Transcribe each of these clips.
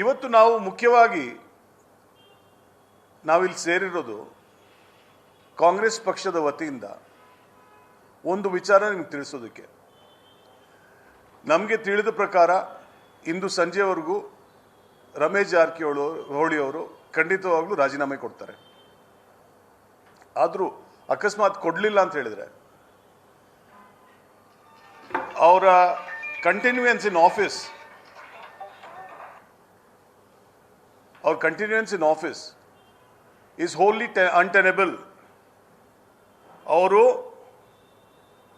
ಇವತ್ತು ನಾವು ಮುಖ್ಯವಾಗಿ ನಾವಿಲ್ಲಿ ಸೇರಿರೋದು ಕಾಂಗ್ರೆಸ್ ಪಕ್ಷದ ವತಿಯಿಂದ ಒಂದು ವಿಚಾರ ನಿಮಗೆ ತಿಳಿಸೋದಕ್ಕೆ. ನಮಗೆ ತಿಳಿದ ಪ್ರಕಾರ ಇಂದು ಸಂಜೆವರೆಗೂ ರಮೇಶ್ ಜಾರಕಿಹೊಳಿ ಅವರು ಖಂಡಿತವಾಗ್ಲೂ ರಾಜೀನಾಮೆ ಕೊಡ್ತಾರೆ. ಆದರೂ ಅಕಸ್ಮಾತ್ ಕೊಡಲಿಲ್ಲ ಅಂತ ಹೇಳಿದ್ರೆ ಅವರ ಕಂಟಿನ್ಯೂಯನ್ಸ್ ಇನ್ ಆಫೀಸ್ ಈಸ್ ಹೋಲಿ ಅನ್ಟೆನೆಬಲ್. ಅವರು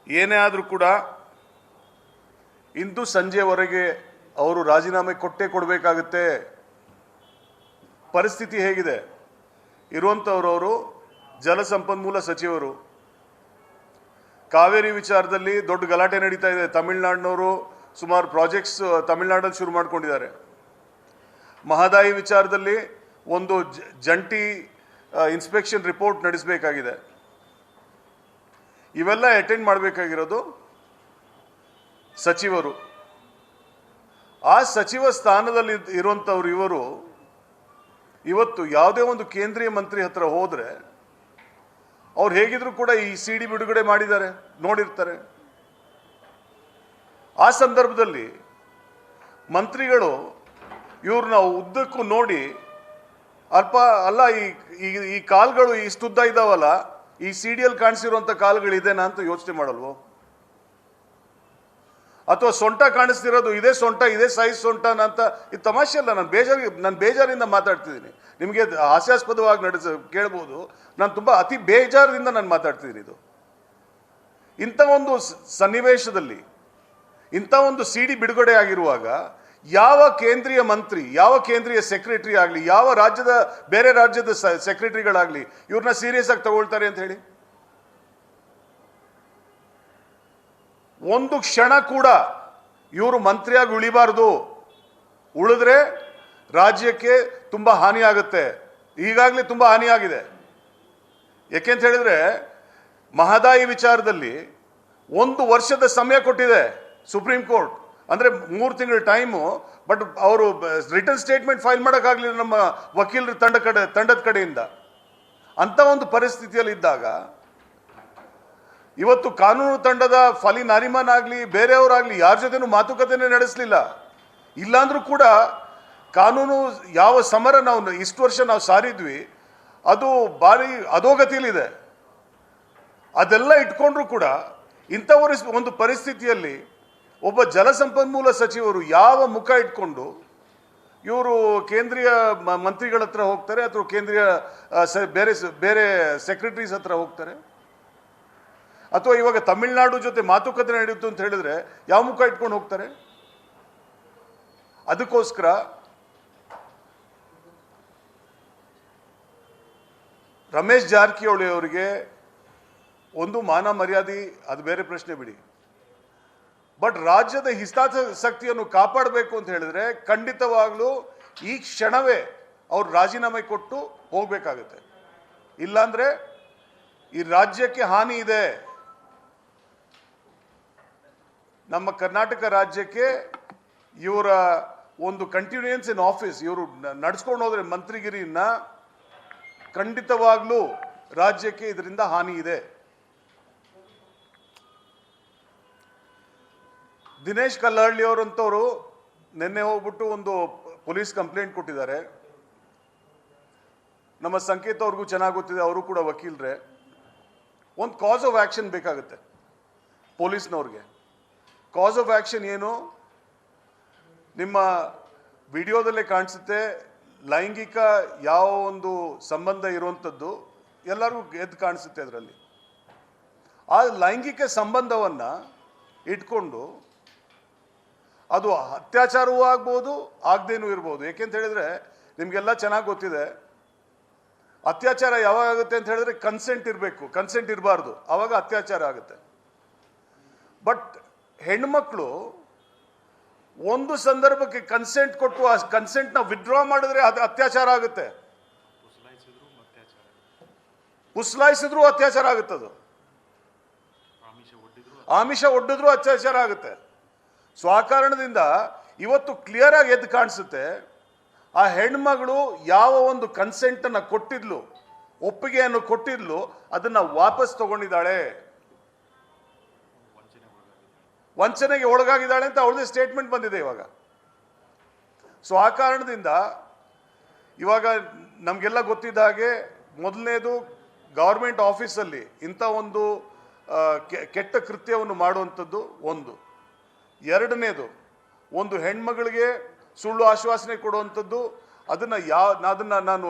ಏನೇ ಆದರೂ ಕೂಡ ಇಂದು ಸಂಜೆವರೆಗೆ ಅವರು ರಾಜೀನಾಮೆ ಕೊಡಬೇಕಾಗುತ್ತೆ. ಪರಿಸ್ಥಿತಿ ಹೇಗಿದೆ? ಇರುವಂಥವ್ರವರು ಜಲಸಂಪನ್ಮೂಲ ಸಚಿವರು. ಕಾವೇರಿ ವಿಚಾರದಲ್ಲಿ ದೊಡ್ಡ ಗಲಾಟೆ ನಡೀತಾ ಇದೆ. ತಮಿಳುನಾಡಿನವರು ಸುಮಾರು ಪ್ರಾಜೆಕ್ಟ್ಸ್ ತಮಿಳುನಾಡಲ್ಲಿ ಶುರು ಮಾಡ್ಕೊಂಡಿದ್ದಾರೆ. ಮಹದಾಯಿ ವಿಚಾರದಲ್ಲಿ ಒಂದು ಜಂಟಿ ಇನ್ಸ್ಪೆಕ್ಷನ್ ರಿಪೋರ್ಟ್ ನಡೆಸಬೇಕಾಗಿದೆ. ಇವೆಲ್ಲ ಅಟೆಂಡ್ ಮಾಡಬೇಕಾಗಿರೋದು ಸಚಿವರು. ಆ ಸಚಿವ ಸ್ಥಾನದಲ್ಲಿ ಇರುವಂಥವ್ರು ಇವರು ಇವತ್ತು ಯಾವುದೇ ಒಂದು ಕೇಂದ್ರೀಯ ಮಂತ್ರಿ ಹತ್ರ ಹೋದರೆ ಅವ್ರು ಹೇಗಿದ್ರು ಕೂಡ ಈ CD ಬಿಡುಗಡೆ ಮಾಡಿದ್ದಾರೆ, ನೋಡಿರ್ತಾರೆ. ಆ ಸಂದರ್ಭದಲ್ಲಿ ಮಂತ್ರಿಗಳು ಇವ್ರನ್ನ ಉದ್ದಕ್ಕೂ ನೋಡಿ ಅಲ್ಲ ಈ ಕಾಲ್ಗಳು ಇಷ್ಟುದ್ದ ಇದ್ದಾವಲ್ಲ, ಈ CD-ಯಲ್ಲಿ ಕಾಣಿಸಿರುವಂಥ ಕಾಲುಗಳಿದೆನಾ ಅಂತ ಯೋಚನೆ ಮಾಡಲ್ವೋ? ಅಥವಾ ಸೊಂಟ ಕಾಣಿಸ್ತಿರೋದು ಇದೇ ಸೊಂಟ, ಇದೇ ಸೈಜ್ ಸೊಂಟನ ಅಂತ? ಇದು ತಮಾಷೆ ಅಲ್ಲ. ನಾನು ಬೇಜಾರಿಂದ ಮಾತಾಡ್ತಿದ್ದೀನಿ. ನಿಮಗೆ ಹಾಸ್ಯಾಸ್ಪದವಾಗಿ ಕೇಳ್ಬೋದು. ನಾನು ತುಂಬ ಅತಿ ಬೇಜಾರದಿಂದ ನಾನು ಮಾತಾಡ್ತಿದ್ದೀನಿ. ಇದು ಇಂಥ ಒಂದು ಸನ್ನಿವೇಶದಲ್ಲಿ ಇಂಥ ಒಂದು CD ಬಿಡುಗಡೆ ಆಗಿರುವಾಗ ಯಾವ ಕೇಂದ್ರೀಯ ಮಂತ್ರಿ, ಯಾವ ಕೇಂದ್ರೀಯ ಸೆಕ್ರೆಟರಿ ಆಗಲಿ, ಯಾವ ಬೇರೆ ರಾಜ್ಯದ ಸೆಕ್ರೆಟರಿಗಳಾಗಲಿ ಇವ್ರನ್ನ ಸೀರಿಯಸ್ ಆಗಿ ತಗೊಳ್ತಾರೆ ಅಂತ ಹೇಳಿ? ಒಂದು ಕ್ಷಣ ಕೂಡ ಇವರು ಮಂತ್ರಿಯಾಗಿ ಉಳಿಬಾರ್ದು. ಉಳಿದ್ರೆ ರಾಜ್ಯಕ್ಕೆ ತುಂಬ ಹಾನಿ ಆಗುತ್ತೆ. ಈಗಾಗಲೇ ತುಂಬ ಹಾನಿಯಾಗಿದೆ. ಯಾಕೆಂತ ಹೇಳಿದ್ರೆ ಮಹದಾಯಿ ವಿಚಾರದಲ್ಲಿ 1 ವರ್ಷದ ಸಮಯ ಕೊಟ್ಟಿದೆ ಸುಪ್ರೀಂ ಕೋರ್ಟ್. ಅಂದರೆ 3 ತಿಂಗಳ ಟೈಮು. ಬಟ್ ಅವರು ರಿಟರ್ನ್ ಸ್ಟೇಟ್ಮೆಂಟ್ ಫೈಲ್ ಮಾಡೋಕ್ಕಾಗಲಿಲ್ಲ ನಮ್ಮ ವಕೀಲರ ತಂಡದ ಕಡೆಯಿಂದ. ಅಂಥ ಒಂದು ಪರಿಸ್ಥಿತಿಯಲ್ಲಿ ಇದ್ದಾಗ ಇವತ್ತು ಕಾನೂನು ತಂಡದ ಫಲಿ ನಾರಿಮನ್ ಆಗಲಿ ಬೇರೆಯವರಾಗಲಿ ಯಾರ ಜೊತೆನೂ ಮಾತುಕತೆನೇ ನಡೆಸಲಿಲ್ಲ. ಇಲ್ಲಾಂದ್ರೂ ಕೂಡ ಕಾನೂನು ಯಾವ ಸಮರ ನಾವು ಇಷ್ಟು ವರ್ಷ ನಾವು ಸಾರಿದ್ವಿ ಅದು ಭಾರಿ ಅಧೋಗತಿಯಲ್ಲಿದೆ. ಅದೆಲ್ಲ ಇಟ್ಕೊಂಡ್ರು ಕೂಡ ಇಂಥ ಒಂದು ಪರಿಸ್ಥಿತಿಯಲ್ಲಿ ಒಬ್ಬ ಜಲಸಂಪನ್ಮೂಲ ಸಚಿವರು ಯಾವ ಮುಖ ಇಟ್ಕೊಂಡು ಇವರು ಕೇಂದ್ರೀಯ ಮಂತ್ರಿಗಳ ಹತ್ರ ಹೋಗ್ತಾರೆ ಅಥವಾ ಕೇಂದ್ರೀಯ ಬೇರೆ ಸೆಕ್ರೆಟರೀಸ್ ಹತ್ರ ಹೋಗ್ತಾರೆ? ಅಥವಾ ಇವಾಗ ತಮಿಳುನಾಡು ಜೊತೆ ಮಾತುಕತೆ ನಡೆಯುತ್ತೆ ಅಂತ ಹೇಳಿದ್ರೆ ಯಾವ ಮುಖ ಇಟ್ಕೊಂಡು ಹೋಗ್ತಾರೆ? ಅದಕ್ಕೋಸ್ಕರ ರಮೇಶ್ ಜಾರಕಿಹೊಳಿ ಅವರಿಗೆ ಒಂದು ಮಾನ ಮರ್ಯಾದೆ ಅದು ಬೇರೆ ಪ್ರಶ್ನೆ ಬಿಡಿ. ಬಟ್ ರಾಜ್ಯದ ಹಿತಾಸಕ್ತಿಯನ್ನು ಕಾಪಾಡಬೇಕು ಅಂತ ಹೇಳಿದ್ರೆ ಖಂಡಿತವಾಗ್ಲೂ ಈ ಕ್ಷಣವೇ ಅವ್ರು ರಾಜೀನಾಮೆ ಕೊಟ್ಟು ಹೋಗ್ಬೇಕಾಗತ್ತೆ. ಇಲ್ಲಾಂದ್ರೆ ಈ ರಾಜ್ಯಕ್ಕೆ ಹಾನಿ ಇದೆ. ನಮ್ಮ ಕರ್ನಾಟಕ ರಾಜ್ಯಕ್ಕೆ ಇವರ ಒಂದು ಕಂಟಿನ್ಯೂಯನ್ಸ್ ಇನ್ ಆಫೀಸ್ ಇವರು ನಡೆಸ್ಕೊಂಡು ಹೋದ್ರೆ ಮಂತ್ರಿಗಿರಿಯನ್ನ ಖಂಡಿತವಾಗ್ಲೂ ರಾಜ್ಯಕ್ಕೆ ಇದರಿಂದ ಹಾನಿ ಇದೆ. ದಿನೇಶ್ ಕಲ್ಲಹಳ್ಳಿ ಅವರಂತವರು ನಿನ್ನೆ ಹೋಗ್ಬಿಟ್ಟು ಒಂದು ಪೊಲೀಸ್ ಕಂಪ್ಲೇಂಟ್ ಕೊಟ್ಟಿದ್ದಾರೆ. ನಮ್ಮ ಸಂಕೇತ ಅವ್ರಿಗೂ ಚೆನ್ನಾಗಿ ಗೊತ್ತಿದೆ, ಅವರು ಕೂಡ ವಕೀಲರೇ. ಒಂದು ಕಾಸ್ ಆಫ್ ಆಕ್ಷನ್ ಬೇಕಾಗುತ್ತೆ ಪೊಲೀಸ್ನವ್ರಿಗೆ. ಕಾಸ್ ಆಫ್ ಆಕ್ಷನ್ ಏನು? ನಿಮ್ಮ ವಿಡಿಯೋದಲ್ಲೇ ಕಾಣಿಸುತ್ತೆ, ಲೈಂಗಿಕ ಯಾವ ಒಂದು ಸಂಬಂಧ ಇರುವಂಥದ್ದು ಎಲ್ಲರಿಗೂ ಎದ್ದು ಕಾಣಿಸುತ್ತೆ. ಅದರಲ್ಲಿ ಆ ಲೈಂಗಿಕ ಸಂಬಂಧವನ್ನು ಇಟ್ಕೊಂಡು ಅದು ಅತ್ಯಾಚಾರವೂ ಆಗ್ಬೋದು, ಆಗದೇನೂ ಇರ್ಬೋದು. ಏಕೆಂತ ಹೇಳಿದ್ರೆ ನಿಮಗೆಲ್ಲ ಚೆನ್ನಾಗಿ ಗೊತ್ತಿದೆ, ಅತ್ಯಾಚಾರ ಯಾವಾಗ ಆಗುತ್ತೆ ಅಂತ ಹೇಳಿದ್ರೆ ಕನ್ಸೆಂಟ್ ಇರಬೇಕು, ಕನ್ಸೆಂಟ್ ಇರಬಾರ್ದು, ಆವಾಗ ಅತ್ಯಾಚಾರ ಆಗುತ್ತೆ. ಬಟ್ ಹೆಣ್ಮಕ್ಳು ಒಂದು ಸಂದರ್ಭಕ್ಕೆ ಕನ್ಸೆಂಟ್ ಕೊಟ್ಟು ಆ ಕನ್ಸೆಂಟ್ನ ವಿಡ್ರಾ ಮಾಡಿದ್ರೆ ಅದು ಅತ್ಯಾಚಾರ ಆಗುತ್ತೆ. ಉಸ್ಲಾಯಿಸಿದ್ರು ಅತ್ಯಾಚಾರ ಆಗುತ್ತದು. ಆಮಿಷ ಒಡ್ಡಿದ್ರು ಅತ್ಯಾಚಾರ ಆಗುತ್ತೆ. ಸೊ ಆ ಕಾರಣದಿಂದ ಇವತ್ತು ಕ್ಲಿಯರ್ ಆಗಿ ಎದ್ದು ಕಾಣಿಸುತ್ತೆ ಆ ಹೆಣ್ಮಗಳು ಯಾವ ಒಂದು ಕನ್ಸೆಂಟನ್ನು ಕೊಟ್ಟಿದ್ಲು, ಒಪ್ಪಿಗೆಯನ್ನು ಕೊಟ್ಟಿದ್ಲು, ಅದನ್ನ ವಾಪಸ್ ತಗೊಂಡಿದ್ದಾಳೆ. ವಂಚನೆಗೆ ಒಳಗಾಗಿದ್ದಾಳೆ ಅಂತ ಅವಳದೇ ಸ್ಟೇಟ್ಮೆಂಟ್ ಬಂದಿದೆ ಇವಾಗ. ಸೊ ಆ ಕಾರಣದಿಂದ ಇವಾಗ ನಮಗೆಲ್ಲ ಗೊತ್ತಿದ್ದ ಹಾಗೆ ಮೊದಲನೇದು ಗವರ್ಮೆಂಟ್ ಆಫೀಸಲ್ಲಿ ಇಂಥ ಒಂದು ಕೆಟ್ಟ ಕೃತ್ಯವನ್ನು ಮಾಡುವಂಥದ್ದು ಒಂದು. ಎರಡನೇದು, ಒಂದು ಹೆಣ್ಮಗಳಿಗೆ ಸುಳ್ಳು ಆಶ್ವಾಸನೆ ಕೊಡುವಂಥದ್ದು, ಅದನ್ನ ನಾನು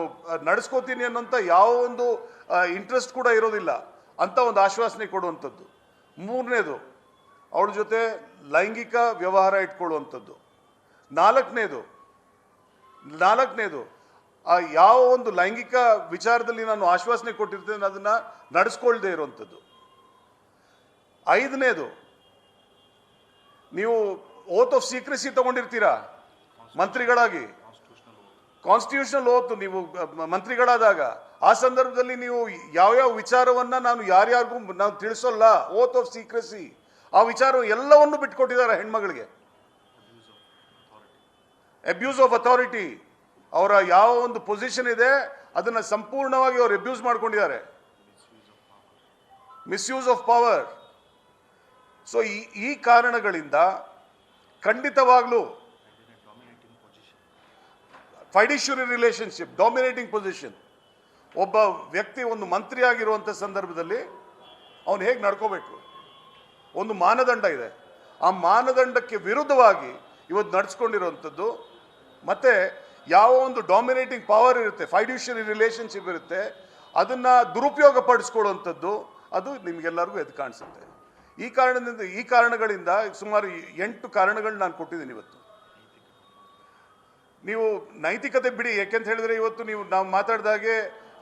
ನಡೆಸ್ಕೋತೀನಿ ಅನ್ನೋಂಥ ಯಾವ ಒಂದು ಇಂಟ್ರೆಸ್ಟ್ ಕೂಡ ಇರೋದಿಲ್ಲ ಅಂತ ಒಂದು ಆಶ್ವಾಸನೆ ಕೊಡುವಂಥದ್ದು. ಮೂರನೇದು, ಅವಳ ಜೊತೆ ಲೈಂಗಿಕ ವ್ಯವಹಾರ ಇಟ್ಕೊಳ್ಳುವಂಥದ್ದು. ನಾಲ್ಕನೇದು, ಯಾವ ಒಂದು ಲೈಂಗಿಕ ವಿಚಾರದಲ್ಲಿ ನಾನು ಆಶ್ವಾಸನೆ ಕೊಟ್ಟಿರ್ತೇನೆ ಅದನ್ನ ನಡೆಸ್ಕೊಳ್ದೇ ಇರುವಂಥದ್ದು. ಐದನೇದು, ನೀವು ಓತ್ ಆಫ್ ಸೀಕ್ರೆಸಿ ತಗೊಂಡಿರ್ತೀರಾ ಮಂತ್ರಿಗಳಾಗಿ, ಕಾನ್ಸ್ಟಿಟ್ಯೂಷನಲ್ ಓತ್ ನೀವು ಮಂತ್ರಿಗಳಾದಾಗ, ಆ ಸಂದರ್ಭದಲ್ಲಿ ನೀವು ಯಾವ್ಯಾವ ವಿಚಾರವನ್ನ ನಾನು ಯಾರ್ಯಾರಿಗೂ ನಾವು ತಿಳಿಸೋಲ್ಲ, ಓತ್ ಆಫ್ ಸೀಕ್ರೆಸಿ, ಆ ವಿಚಾರ ಎಲ್ಲವನ್ನು ಬಿಟ್ಕೊಟ್ಟಿದ್ದಾರೆ ಹೆಣ್ಮಗಳಿಗೆ. ಅಬ್ಯೂಸ್ ಆಫ್ ಅಥಾರಿಟಿ, ಅವರ ಯಾವ ಒಂದು ಪೊಸಿಷನ್ ಇದೆ ಅದನ್ನ ಸಂಪೂರ್ಣವಾಗಿ ಅವರು ಅಬ್ಯೂಸ್ ಮಾಡ್ಕೊಂಡಿದ್ದಾರೆ. Misuse of power. ಸೊ ಈ ಕಾರಣಗಳಿಂದ ಖಂಡಿತವಾಗ್ಲೂ ಫೈಡಿಶ್ಯೂರಿ ರಿಲೇಶನ್ಶಿಪ್, ಡಾಮಿನೇಟಿಂಗ್ ಪೊಸಿಷನ್, ಒಬ್ಬ ವ್ಯಕ್ತಿ ಒಂದು ಮಂತ್ರಿ ಆಗಿರುವಂಥ ಸಂದರ್ಭದಲ್ಲಿ ಅವನು ಹೇಗೆ ನಡ್ಕೋಬೇಕು, ಒಂದು ಮಾನದಂಡ ಇದೆ. ಆ ಮಾನದಂಡಕ್ಕೆ ವಿರುದ್ಧವಾಗಿ ಇವತ್ತು ನಡೆಸ್ಕೊಂಡಿರುವಂಥದ್ದು. ಮತ್ತೆ ಯಾವ ಒಂದು ಡಾಮಿನೇಟಿಂಗ್ ಪವರ್ ಇರುತ್ತೆ, ಫೈಡ್ಯೂಷರಿ ರಿಲೇಶನ್ಶಿಪ್ ಇರುತ್ತೆ, ಅದನ್ನ ದುರುಪಯೋಗ ಪಡಿಸ್ಕೊಳ್ಳುವಂಥದ್ದು, ಅದು ನಿಮಗೆಲ್ಲರಿಗೂ ಎದ್ದು ಕಾಣಿಸುತ್ತೆ. ಈ ಕಾರಣಗಳಿಂದ ಸುಮಾರು 8 ಕಾರಣಗಳು ನಾನು ಕೊಟ್ಟಿದ್ದೀನಿ ಇವತ್ತು. ನೀವು ನೈತಿಕತೆ ಬಿಡಿ, ಯಾಕೆಂತ ಹೇಳಿದ್ರೆ ಇವತ್ತು ನಾವು ಮಾತಾಡಿದಾಗೆ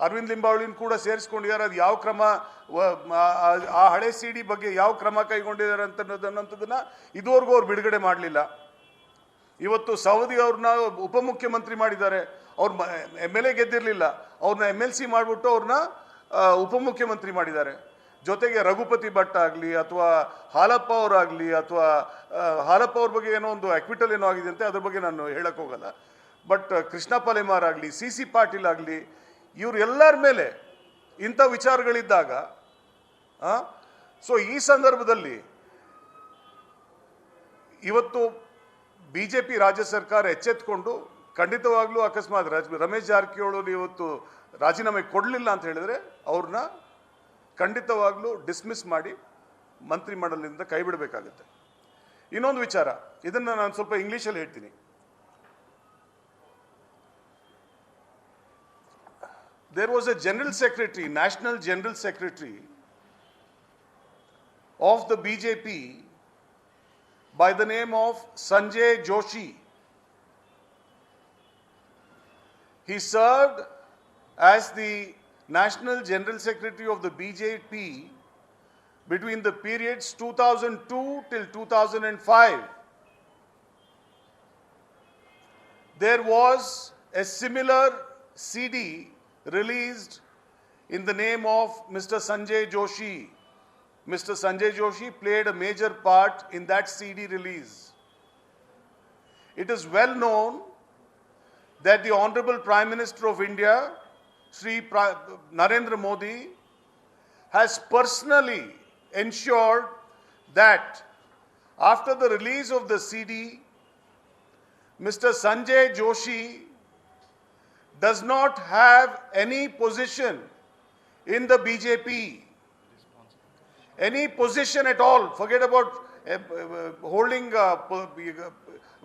ಅರವಿಂದ್ ಲಿಂಬಾವಳಿನ ಕೂಡ ಸೇರಿಸ್ಕೊಂಡಿದ್ದಾರೆ. ಅದು ಯಾವ ಕ್ರಮ, ಆ ಹಳೆ ಸಿಡಿ ಬಗ್ಗೆ ಯಾವ ಕ್ರಮ ಕೈಗೊಂಡಿದ್ದಾರೆ ಅನ್ನೋದನ್ನ ಇದುವರೆಗೂ ಅವ್ರು ಬಿಡುಗಡೆ ಮಾಡಲಿಲ್ಲ. ಇವತ್ತು ಸವದಿ ಅವ್ರನ್ನ ಉಪಮುಖ್ಯಮಂತ್ರಿ ಮಾಡಿದ್ದಾರೆ. ಅವ್ರ MLA ಗೆದ್ದಿರಲಿಲ್ಲ, ಅವ್ರನ್ನ MLC ಮಾಡಿಬಿಟ್ಟು ಅವ್ರನ್ನ ಉಪಮುಖ್ಯಮಂತ್ರಿ ಮಾಡಿದ್ದಾರೆ. ಜೊತೆಗೆ ರಘುಪತಿ ಭಟ್ ಆಗಲಿ ಅಥವಾ ಹಾಲಪ್ಪ ಅವರಾಗಲಿ, ಅಥವಾ ಹಾಲಪ್ಪ ಅವ್ರ ಬಗ್ಗೆ ಏನೋ ಒಂದು ಅಕ್ವಿಟಲ್ ಏನೋ ಆಗಿದೆ ಅಂತೆ, ಅದ್ರ ಬಗ್ಗೆ ನಾನು ಹೇಳಕ್ ಹೋಗಲ್ಲ. ಬಟ್ ಕೃಷ್ಣ ಪಾಲೆಮಾರ್ ಆಗಲಿ, CC ಪಾಟೀಲ್ ಆಗಲಿ, ಇವ್ರು ಎಲ್ಲರ ಮೇಲೆ ಇಂಥ ವಿಚಾರಗಳಿದ್ದಾಗ, ಸೊ ಈ ಸಂದರ್ಭದಲ್ಲಿ ಇವತ್ತು BJP ರಾಜ್ಯ ಸರ್ಕಾರ ಎಚ್ಚೆತ್ಕೊಂಡು ಖಂಡಿತವಾಗ್ಲೂ ಅಕಸ್ಮಾತ್ ರಮೇಶ್ ಜಾರಕಿಹೊಳಿ ಇವತ್ತು ರಾಜೀನಾಮೆ ಕೊಡಲಿಲ್ಲ ಅಂತ ಹೇಳಿದ್ರೆ ಅವ್ರನ್ನ ಖಂಡಿತವಾಗ್ಲೂ ಡಿಸ್ಮಿಸ್ ಮಾಡಿ ಮಂತ್ರಿಮಂಡಲದಿಂದ ಕೈ ಬಿಡಬೇಕಾಗುತ್ತೆ. ಇನ್ನೊಂದು ವಿಚಾರ, ಇದನ್ನ ನಾನು ಸ್ವಲ್ಪ ಇಂಗ್ಲಿಷಲ್ಲಿ ಹೇಳ್ತೀನಿ. There was a general secretary, national general secretary of the BJP by the name of Sanjay Joshi. He served as the National General Secretary of the BJP between the periods 2002 till 2005. There was a similar CD released in the name of Mr. Sanjay Joshi. Mr. Sanjay Joshi played a major part in that CD release. It is well known that the Honorable Prime Minister of India, Shri Narendra Modi, has personally ensured that after the release of the CD, Mr. Sanjay Joshi does not have any position in the BJP. Any position at all, forget about holding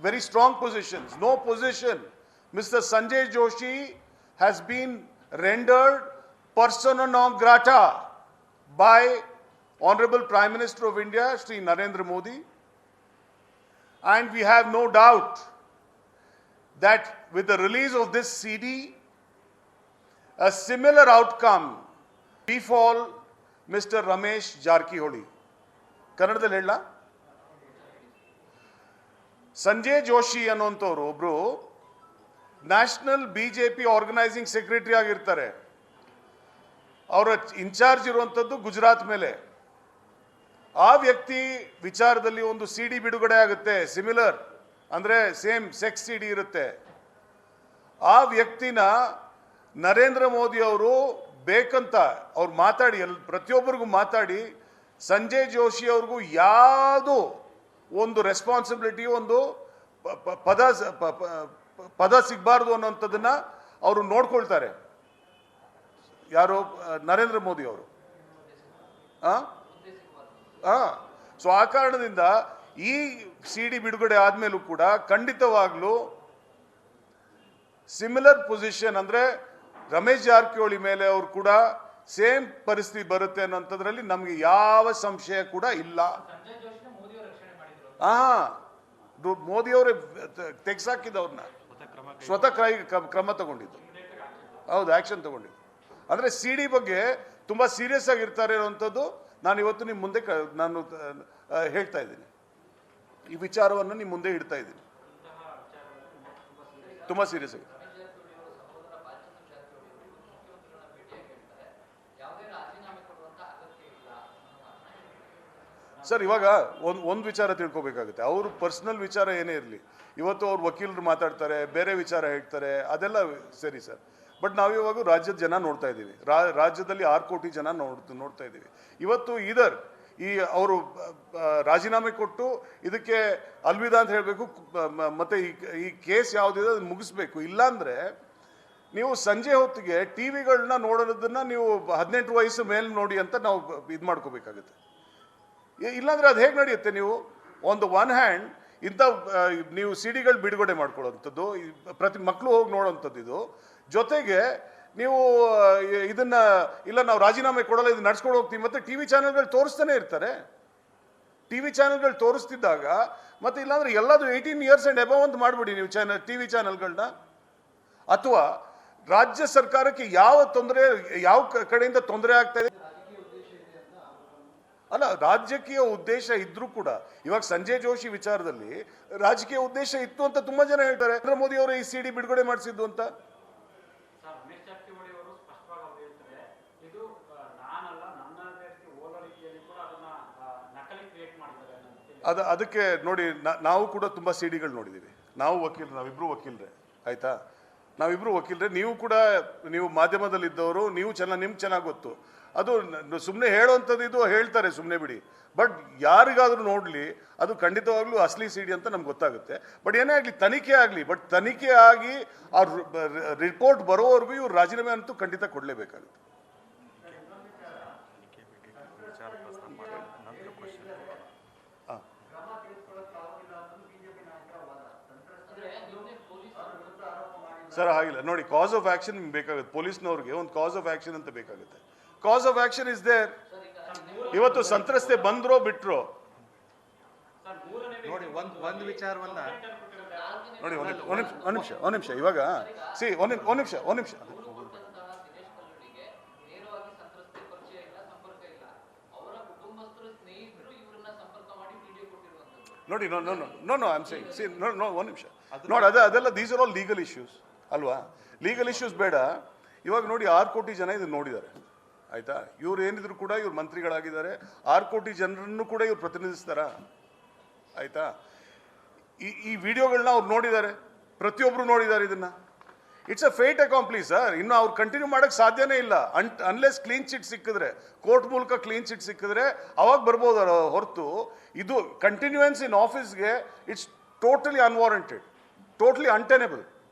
very strong positions, no position. Mr. Sanjay Joshi has been rendered persona non grata by Honorable Prime Minister of India, Shri Narendra Modi. And we have no doubt that with the release of this CD, a similar outcome befall Mr. Ramesh Jarkiholi. ಕನ್ನಡದಲ್ಲಿ ಹೇಳ, ಸಂಜಯ್ ಜೋಶಿ ಅನ್ನುವಂಥವ್ರು ಒಬ್ರು national BJP organising secretary ಆಗಿರ್ತಾರೆ. ಅವರ incharge ಇರುವಂಥದ್ದು ಗುಜರಾತ್ ಮೇಲೆ. ಆ ವ್ಯಕ್ತಿ ವಿಚಾರದಲ್ಲಿ ಒಂದು CD ಬಿಡುಗಡೆ ಆಗುತ್ತೆ, ಸಿಮಿಲರ್ ಅಂದ್ರೆ ಸೇಮ್ ಸೆಕ್ಸ್ CD ಇರುತ್ತೆ. ಆ ವ್ಯಕ್ತಿನ ನರೇಂದ್ರ ಮೋದಿ ಅವರು ಬೇಕಂತ ಅವ್ರು ಮಾತಾಡಿ ಪ್ರತಿಯೊಬ್ಬರಿಗೂ ಮಾತಾಡಿ ಸಂಜಯ್ ಜೋಶಿ ಅವ್ರಿಗೂ ಯಾವುದು ಒಂದು ರೆಸ್ಪಾನ್ಸಿಬಿಲಿಟಿ ಒಂದು ಪದ ಸಿಗಬಾರ್ದು ಅನ್ನೋಂಥದ್ದನ್ನ ಅವರು ನೋಡ್ಕೊಳ್ತಾರೆ. ಯಾರು? ನರೇಂದ್ರ ಮೋದಿ ಅವರು. ಸೊ ಆ ಕಾರಣದಿಂದ ಈ CD ಬಿಡುಗಡೆ ಆದ್ಮೇಲೂ ಕೂಡ ಖಂಡಿತವಾಗ್ಲೂ ಸಿಮಿಲರ್ ಪೊಸಿಷನ್ ಅಂದ್ರೆ ರಮೇಶ್ ಜಾರಕಿಹೊಳಿ ಮೇಲೆ ಅವರು ಕೂಡ ಸೇಮ್ ಪರಿಸ್ಥಿತಿ ಬರುತ್ತೆ ಅನ್ನೋಂಥದ್ರಲ್ಲಿ ನಮ್ಗೆ ಯಾವ ಸಂಶಯ ಕೂಡ ಇಲ್ಲ. ಮೋದಿ ಅವರೇ ತೆಗ್ಸಾಕಿದ್ದವ್ರನ್ನ ಸ್ವತಃ ಕ್ರಮ ತಗೊಂಡಿದ್ದು. ಹೌದು, ಆಕ್ಷನ್ ತಗೊಂಡಿದ್ದು. ಅಂದ್ರೆ CD ಬಗ್ಗೆ ತುಂಬಾ ಸೀರಿಯಸ್ ಆಗಿರ್ತಾರೆ ಅನ್ನುವಂಥದ್ದು ನಾನು ಇವತ್ತು ನಿಮ್ಮ ಮುಂದೆ ನಾನು ಹೇಳ್ತಾ ಇದ್ದೀನಿ. ಈ ವಿಚಾರವನ್ನು ನಿಮ್ಮ ಮುಂದೆ ಇಡ್ತಾ ಇದ್ದೀನಿ. ತುಂಬಾ ಸೀರಿಯಸ್ ಆಗಿ ಸರ್, ಇವಾಗ ಒಂದು ವಿಚಾರ ತಿಳ್ಕೊಬೇಕಾಗುತ್ತೆ. ಅವರು ಪರ್ಸನಲ್ ವಿಚಾರ ಏನೇ ಇರಲಿ, ಇವತ್ತು ಅವ್ರ ವಕೀಲರು ಮಾತಾಡ್ತಾರೆ, ಬೇರೆ ವಿಚಾರ ಹೇಳ್ತಾರೆ, ಅದೆಲ್ಲ ಸರಿ ಸರ್. ಬಟ್ ನಾವಿವಾಗ ರಾಜ್ಯದ ಜನ ನೋಡ್ತಾ ಇದ್ದೀವಿ. ರಾಜ್ಯದಲ್ಲಿ 6 ಕೋಟಿ ಜನ ನೋಡ್ತಾ ಇದ್ದೀವಿ. ಇವತ್ತು ಈ ಅವರು ರಾಜೀನಾಮೆ ಕೊಟ್ಟು ಇದಕ್ಕೆ ಅಲ್ವಿದಾ ಅಂತ ಹೇಳಬೇಕು, ಮತ್ತೆ ಈ ಕೇಸ್ ಯಾವುದಿದೆ ಅದನ್ನ ಮುಗಿಸ್ಬೇಕು. ಇಲ್ಲಾಂದ್ರೆ ನೀವು ಸಂಜೆ ಹೊತ್ತಿಗೆ ಟಿವಿಗಳನ್ನ ನೋಡೋದನ್ನ ನೀವು 18 ವಯಸ್ಸು ಮೇಲೆ ನೋಡಿ ಅಂತ ನಾವು ಇದು ಮಾಡ್ಕೋಬೇಕಾಗುತ್ತೆ. ಇಲ್ಲಾಂದ್ರೆ ಅದು ಹೇಗೆ ನಡೆಯುತ್ತೆ? ನೀವು ಒನ್ ಹ್ಯಾಂಡ್ ಇಂಥ ನೀವು ಸಿಡಿಗಳು ಬಿಡುಗಡೆ ಮಾಡ್ಕೊಳ್ಳೋವಂಥದ್ದು, ಪ್ರತಿ ಮಕ್ಕಳು ಹೋಗಿ ನೋಡೋವಂಥದ್ದು, ಇದು ಜೊತೆಗೆ ನೀವು ಇದನ್ನ ಇಲ್ಲ ನಾವು ರಾಜೀನಾಮೆ ಕೊಡಲ್ಲ, ಇದು ನಡ್ಸ್ಕೊಂಡು ಹೋಗ್ತೀವಿ, ಮತ್ತೆ ಟಿವಿ ಚಾನೆಲ್ಗಳು ತೋರಿಸ್ತಾನೆ ಇರ್ತಾರೆ. ಟಿವಿ ಚಾನೆಲ್ಗಳು ತೋರಿಸ್ತಿದ್ದಾಗ ಮತ್ತೆ ಇಲ್ಲಾಂದ್ರೆ ಎಲ್ಲಾದ್ರೂ 18 ಇಯರ್ಸ್ ಅಂಡ್ ಎಬವ್ ಅಂತ ಮಾಡ್ಬಿಡಿ ನೀವು ಟಿವಿ ಚಾನೆಲ್ಗಳನ್ನ. ಅಥವಾ ರಾಜ್ಯ ಸರ್ಕಾರಕ್ಕೆ ಯಾವ ಕಡೆಯಿಂದ ತೊಂದರೆ ಆಗ್ತಾ ಇದೆ ಅಲ್ಲ, ರಾಜಕೀಯ ಉದ್ದೇಶ ಇದ್ರೂ ಕೂಡ ಇವಾಗ ಸಂಜಯ್ ಜೋಶಿ ವಿಚಾರದಲ್ಲಿ ರಾಜಕೀಯ ಉದ್ದೇಶ ಇತ್ತು ಅಂತ ತುಂಬಾ ಜನ ಹೇಳ್ತಾರೆ. ನರೇಂದ್ರ ಮೋದಿ ಅವರು ಈ CD ಬಿಡುಗಡೆ ಮಾಡಿಸಿದ್ದು ಅಂತ. ಅದಕ್ಕೆ ನೋಡಿ, ನಾವು ಕೂಡ ತುಂಬಾ CDಗಳು ನೋಡಿದೀವಿ. ನಾವಿಬ್ರು ವಕೀಲರೇ, ಆಯ್ತಾ? ನಾವಿಬ್ರು ವಕೀಲರೇ. ನೀವು ಕೂಡ ನೀವು ಮಾಧ್ಯಮದಲ್ಲಿ ಇದ್ದವರು, ನೀವು ನಿಮ್ಗೆ ಚೆನ್ನಾಗಿ ಗೊತ್ತು. ಅದು ಸುಮ್ಮನೆ ಹೇಳೋವಂಥದ್ದು, ಇದು ಹೇಳ್ತಾರೆ ಸುಮ್ಮನೆ ಬಿಡಿ. ಬಟ್ ಯಾರಿಗಾದ್ರೂ ನೋಡ್ಲಿ, ಅದು ಖಂಡಿತವಾಗ್ಲೂ ಅಸಲಿ CD ಅಂತ ನಮ್ಗೆ ಗೊತ್ತಾಗುತ್ತೆ. ಬಟ್ ಏನೇ ಆಗಲಿ, ತನಿಖೆ ಆಗಲಿ, ಬಟ್ ತನಿಖೆ ಆಗಿ ಆ ರಿಪೋರ್ಟ್ ಬರೋವರೆಗೂ ಇವ್ರು ರಾಜೀನಾಮೆ ಅಂತೂ ಖಂಡಿತ ಕೊಡಲೇಬೇಕಾಗುತ್ತೆ. ಸರ್ ಆಗಿಲ್ಲ ನೋಡಿ, ಕಾಸ್ ಆಫ್ ಆಕ್ಷನ್ ಬೇಕಾಗುತ್ತೆ. ಪೊಲೀಸ್ನವ್ರಿಗೆ ಒಂದು ಕಾಸ್ ಆಫ್ ಆಕ್ಷನ್ ಅಂತ ಬೇಕಾಗುತ್ತೆ. ಕಾಸ್ ಆಫ್ ಆಕ್ಷನ್ ಇಸ್ ದೇರ್. ಇವತ್ತು ಸಂತ್ರಸ್ತೆ ಬಂದ್ರೋ ಬಿಟ್ರೋ ನೋಡಿ, ಒಂದು ವಿಚಾರವನ್ನ ನೋಡಿ, ಒಂದ್ ನಿಮಿಷ ಇವಾಗ ಒಂದ್ ನಿಮಿಷ ನೋಡಿ, ಒಂದ್ ನಿಮಿಷ ನೋಡಿ, ಅದೆಲ್ಲ these are all legal issues ಅಲ್ವಾ? ಲೀಗಲ್ ಇಶ್ಯೂಸ್ ಬೇಡ. ಇವಾಗ ನೋಡಿ, 6 ಕೋಟಿ ಜನ ಇದನ್ನ ನೋಡಿದ್ದಾರೆ, ಆಯ್ತಾ? ಇವ್ರು ಏನಿದ್ರು ಕೂಡ ಇವ್ರು ಮಂತ್ರಿಗಳಾಗಿದ್ದಾರೆ. 6 ಕೋಟಿ ಜನರನ್ನು ಕೂಡ ಇವ್ರು ಪ್ರತಿನಿಧಿಸ್ತಾರ, ಆಯ್ತಾ? ಈ ವಿಡಿಯೋಗಳನ್ನ ಅವ್ರು ನೋಡಿದ್ದಾರೆ, ಪ್ರತಿಯೊಬ್ರು ನೋಡಿದ್ದಾರೆ ಇದನ್ನ. It's a fait accompli sir. ಇನ್ನು ಅವ್ರು ಕಂಟಿನ್ಯೂ ಮಾಡಕ್ ಸಾಧ್ಯನೇ ಇಲ್ಲ ಅನ್ಲೆಸ್ ಕ್ಲೀನ್ ಚಿಟ್ ಸಿಕ್ಕಿದ್ರೆ, ಕೋರ್ಟ್ ಮೂಲಕ ಕ್ಲೀನ್ ಚಿಟ್ ಸಿಕ್ಕಿದ್ರೆ ಅವಾಗ ಬರ್ಬೋದು ಹೊರತು ಇದು ಕಂಟಿನ್ಯೂಯನ್ಸ್ ಇನ್ ಆಫೀಸ್ಗೆ ಇಟ್ಸ್ ಟೋಟಲಿ ಅನ್ವಾರಂಟೆಡ್, ಟೋಟಲಿ ಅನ್ಟೆನೆಬಲ್.